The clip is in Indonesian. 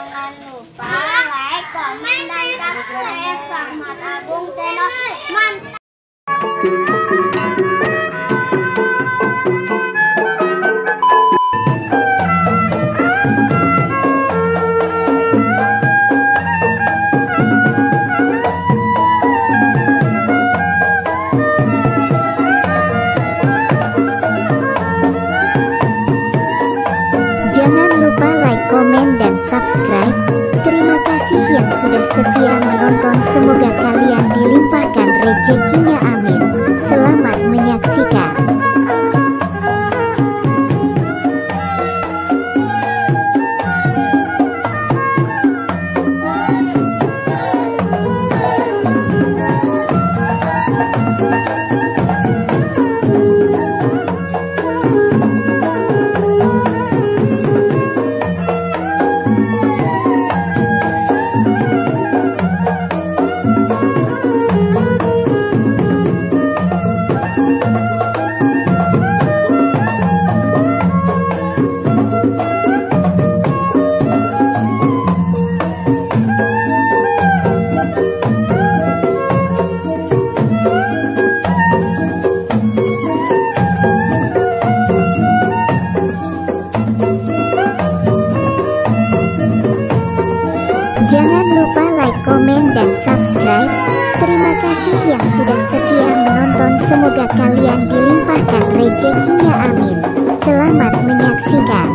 Jangan lupa like, komen, dan subscribe Rahmat Agung Channel. Mantap. Jangan lupa like, komen, dan subscribe. Terima kasih yang sudah setia menonton. Semoga kalian dilimpahkan rezekinya, amin. Selamat menyaksikan. Jangan lupa like, komen, dan subscribe. Terima kasih yang sudah setia menonton. Semoga kalian dilimpahkan rezekinya, amin. Selamat menyaksikan.